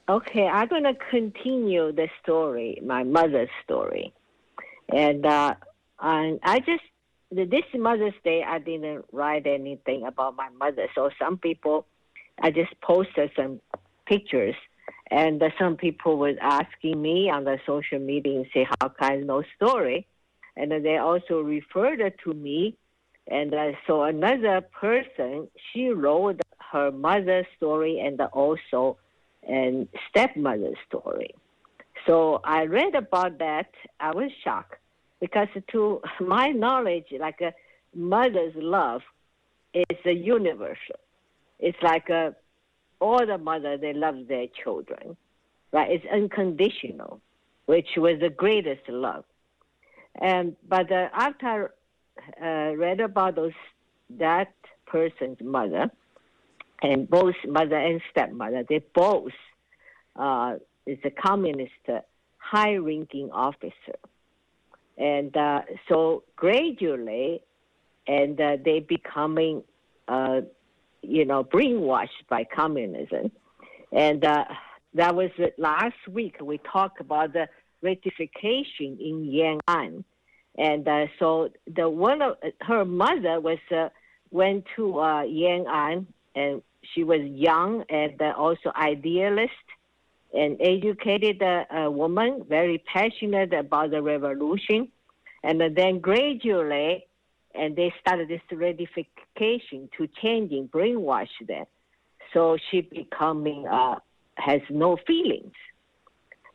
Okay, I'm going to continue the story, my mother's story. And I just, this Mother's Day, I didn't write anything about my mother. So some people, I just posted some pictures. And some people were asking me on the social media and say, how can I know story? And they also referred it to me. And so another person, she wrote her mother's story and also and stepmother's story. So I read about that. I was shocked because, to my knowledge, like a mother's love is a universal. It's like all the mother they love their children, right? It's unconditional, which was the greatest love. And but after I read about that person's mother, and both mother and stepmother, they both is a communist high-ranking officer. And so gradually, and they becoming, brainwashed by communism. And that was last week. We talked about the rectification in Yan'an. And so the one of her mother was went to Yan'an, and she was young and also idealist and educated woman, very passionate about the revolution. And then gradually, and they started this redification to changing, brainwash them. So she becoming, has no feelings.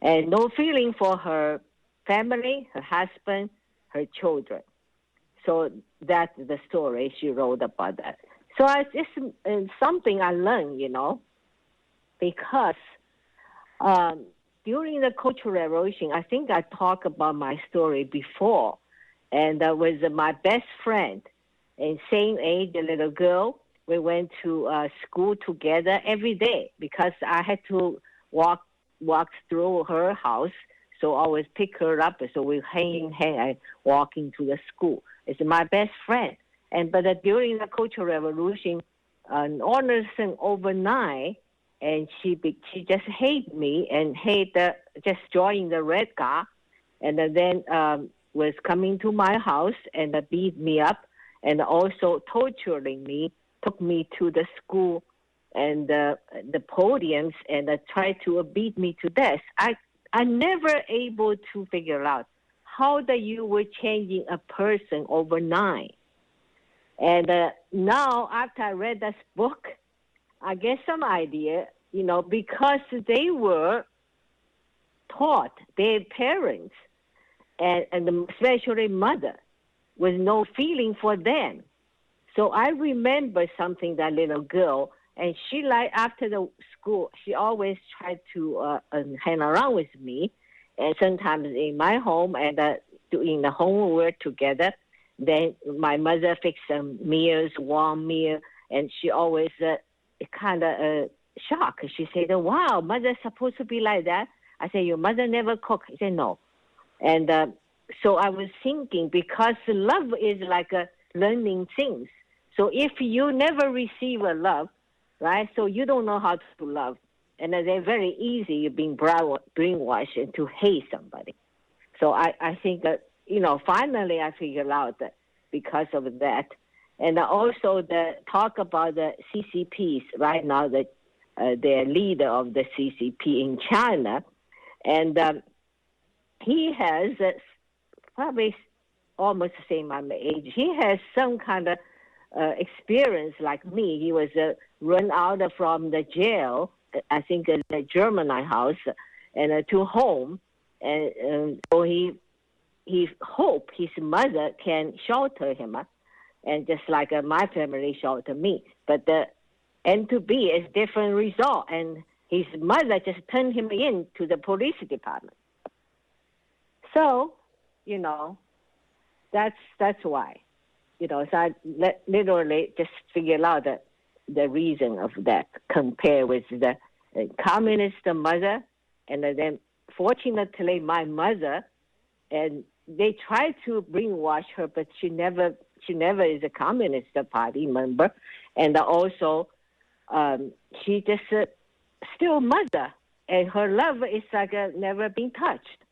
And no feeling for her family, her husband, her children. So that's the story she wrote about that. So it's something I learned, because during the Cultural Revolution, I think I talked about my story before, and with my best friend, and same age, a little girl. We went to school together every day because I had to walk through her house, so I always pick her up. So we hang and walking to the school. It's my best friend. But during the Cultural Revolution, all of a sudden overnight, and she just hate me and just joining the Red Guard, and then was coming to my house and beat me up, and also torturing me, took me to the school and the podiums and tried to beat me to death. I never able to figure out how that you were changing a person overnight. And now, after I read this book, I get some idea, because they were taught, their parents, and especially mother, with no feeling for them. So I remember something, that little girl, and she, like, after the school, she always tried to hang around with me, and sometimes in my home, and doing the homework together. Then my mother fixed some meals, warm meal, and she always kind of shocked. She said, "Wow, mother's supposed to be like that." I said, "Your mother never cook." She said, "No." And so I was thinking, because love is like learning things. So if you never receive a love, right, so you don't know how to love. And they're very easy, you're being brainwashed and to hate somebody. So I think that, finally I figured out that because of that. And also the talk about the CCPs right now, that the leader of the CCP in China. And he has probably almost the same age. He has some kind of experience like me. He was run out from the jail, I think the German house, and to home. And so he hope his mother can shelter him, and just like my family shelter me. But the N to B is different result, and his mother just turned him in to the police department. So, that's why, So I literally just figured out the reason of that, compared with the communist mother, and then fortunately my mother, and they tried to brainwash her, but she never is a communist party member, and also she just still mother, and her love is like never been touched.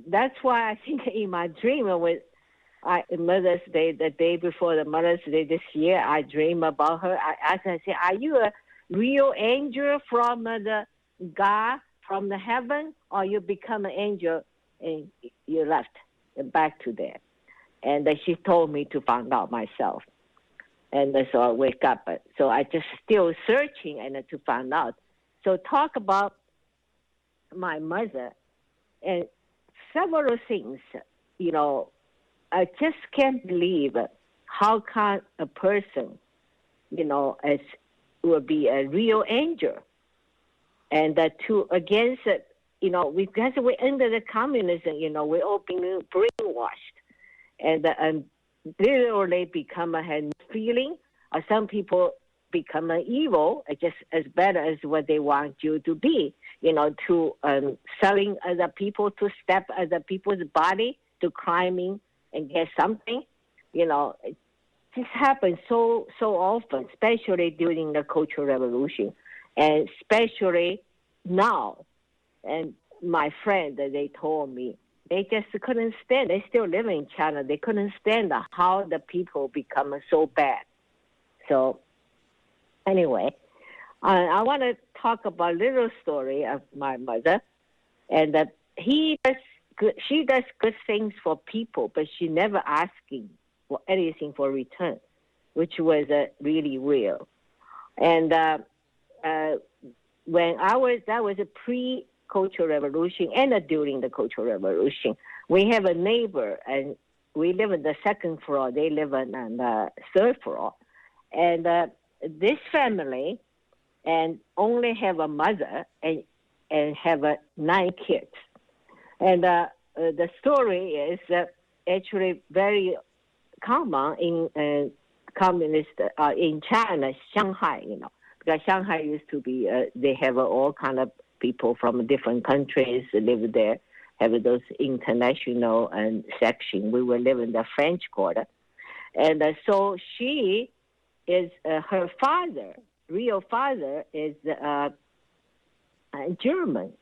That's why I think in my dream when Mother's Day, the day before the Mother's Day this year, I dream about her. I asked her, I said, are you a real angel from the God, from the heaven, or you become an angel and you left back to there? And she told me to find out myself. And so I wake up. So I just still searching and to find out. So talk about my mother and several things, I just can't believe how can a person, as will be a real angel, and because we're under the communism, we're all being brainwashed, and literally become a feeling. Or some people become evil, just as bad as what they want you to be. To selling other people, to step other people's body, to climbing and get something, it just happens so often, especially during the Cultural Revolution, and especially now. And my friend, they told me, they just couldn't stand. They still live in China. They couldn't stand how the people become so bad. So anyway, I want to talk about a little story of my mother, and that she does good things for people, but she never asking for anything for return, which was really real. And when that was a pre-Cultural Revolution and during the Cultural Revolution, we have a neighbor, and we live on the second floor. They live on the third floor. And this family and only have a mother and have 9 kids. And the story is actually very common in communist in China, Shanghai, because Shanghai used to be, they have all kind of people from different countries live there, have those international section. We were living in the French Quarter. And so she is, her father, real father, is German,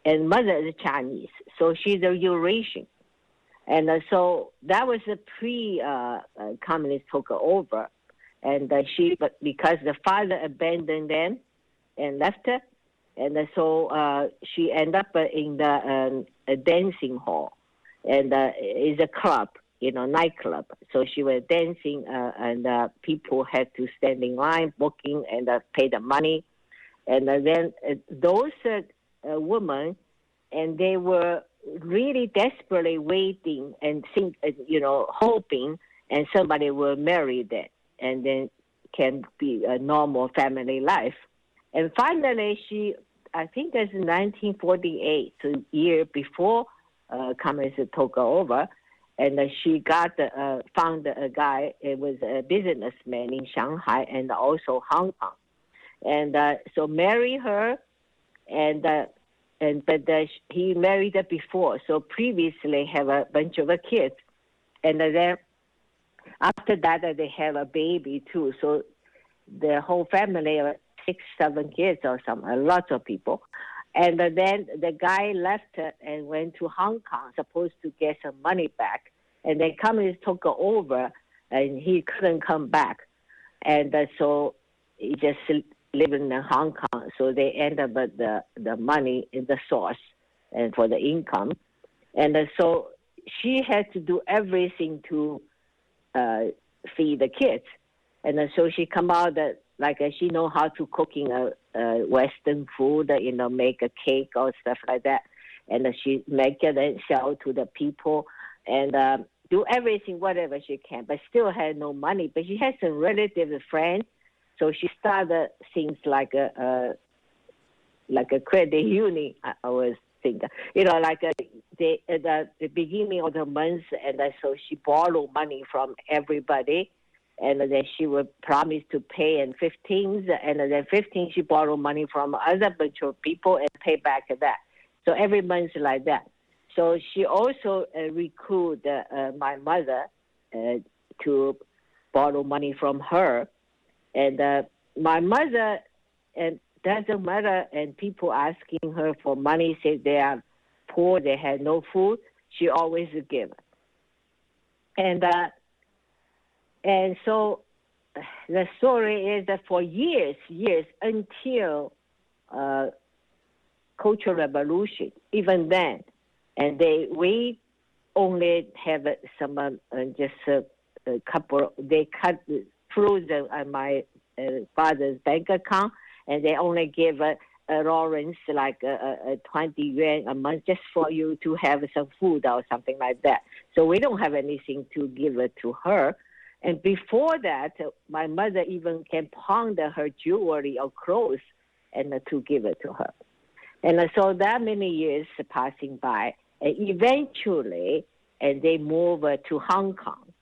and mother is Chinese. So she's a Eurasian. And so that was a pre-communist took over. And but because the father abandoned them and left her, and so she ended up in the a dancing hall, and it's a club, nightclub. So she was dancing, and people had to stand in line, booking, and pay the money. And then those women, and they were really desperately waiting and hoping, and somebody will marry them, and then can be a normal family life. And finally, I think that's 1948, so year before communists took over, and she found a guy. It was a businessman in Shanghai and also Hong Kong, and so marry her, but he married her before, so previously have a bunch of kids, and then after that they have a baby too. So the whole family, 6, 7 kids or something, lots of people. And then the guy left and went to Hong Kong, supposed to get some money back. And then communists took over, and he couldn't come back. And so he just living in Hong Kong. So they end up with the money in the source and for the income. And so she had to do everything to feed the kids. And so she come out like she know how to cooking Western food, make a cake or stuff like that. And she make it and sell to the people and do everything, whatever she can, but still had no money. But she had some relative friends, so she started things like a credit union. I was thinking, like the beginning of the month, and so she borrowed money from everybody. And then she would promise to pay in 15s, and then 15 she borrowed money from other bunch of people and pay back that. So every month like that. So she also recruited my mother to borrow money from her. And my mother doesn't matter. And people asking her for money, say they are poor, they had no food. She always give. And so the story is that for years until Cultural Revolution, even then, and we only have some just a couple. They cut through my father's bank account, and they only give Lawrence like 20 yuan a month just for you to have some food or something like that. So we don't have anything to give it to her. And before that, my mother even can pawn her jewelry or clothes and to give it to her. And so that many years passing by, and eventually, and they move to Hong Kong,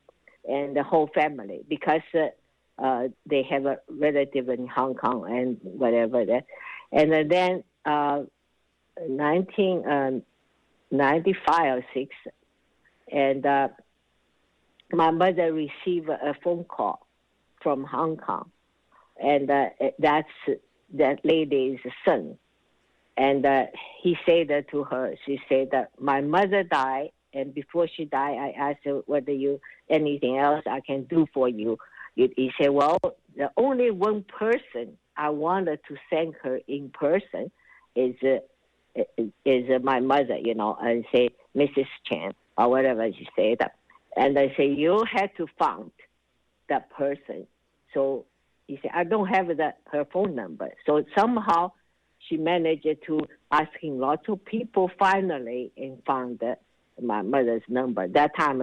and the whole family, because they have a relative in Hong Kong and whatever that. And then 1995 or 6, and my mother received a phone call from Hong Kong, and that's that lady's son. And he said that to her. She said that my mother died, and before she died, I asked her whether anything else I can do for you. He said, well, the only one person I wanted to thank her in person is my mother, and say Mrs. Chen or whatever she said. And I say, you had to find that person. So he said, I don't have her phone number. So somehow she managed to asking lots of people finally and found my mother's number. That time,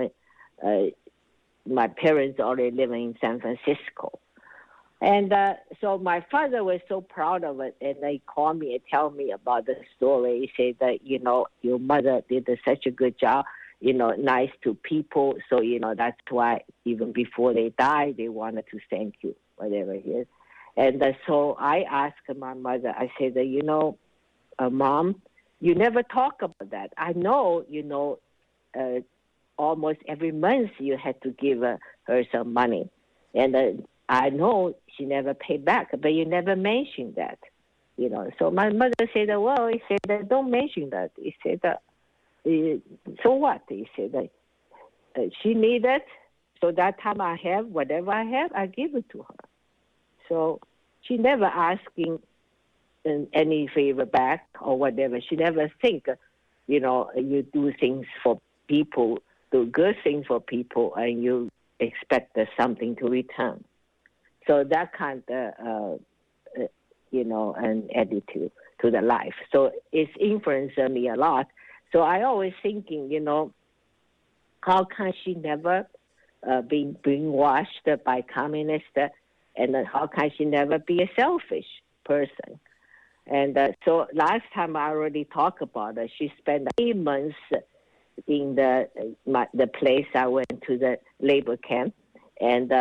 my parents already living in San Francisco. And so my father was so proud of it, and they called me and tell me about the story. He said that, your mother did such a good job, nice to people. So, that's why even before they died, they wanted to thank you, whatever it is. And so I asked my mother, I said, Mom, you never talk about that. I know, almost every month you had to give her some money. And I know she never paid back, but you never mentioned that. So my mother said, well, he said, don't mention that. He said, so what? He said, she needed, so that time I have, whatever I have, I give it to her. So she never asking any favor back or whatever. She never think, you do things for people, do good things for people, and you expect something to return. So that kind of, an attitude to the life. So it's influenced me a lot. So I always thinking, how can she never be brainwashed by communists, and how can she never be a selfish person? And so last time I already talked about it. She spent 8 months in the place I went to, the labor camp, and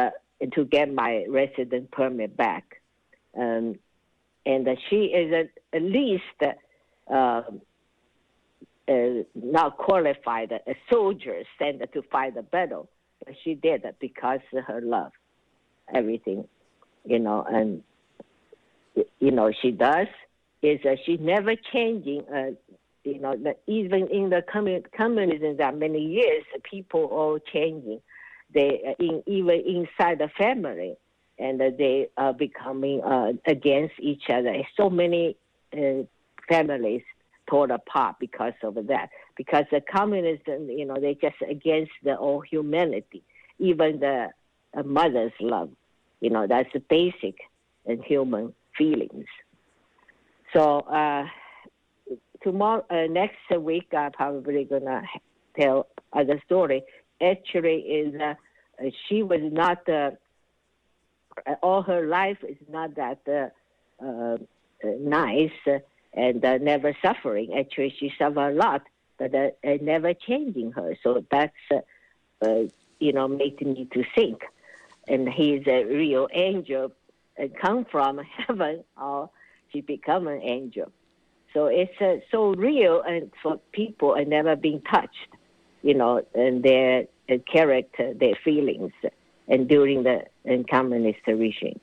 to get my resident permit back. And she is at least not qualified a soldier sent to fight the battle. But she did it because of her love, everything, and, she does is she never changing, even in the communism that many years, people all changing. They even inside the family, and they are becoming against each other. So many families torn apart because of that. Because the communism, they just against the all humanity, even the mother's love. That's the basic and human feelings. So tomorrow, next week, I'm probably gonna tell other story. Actually, is she was not all her life is not that nice and never suffering. Actually, she suffered a lot, but never changing her. So that's making me to think. And he's a real angel, come from heaven, or she become an angel. So it's so real, and for people and never been touched, and their character, their feelings, and during the communist regime.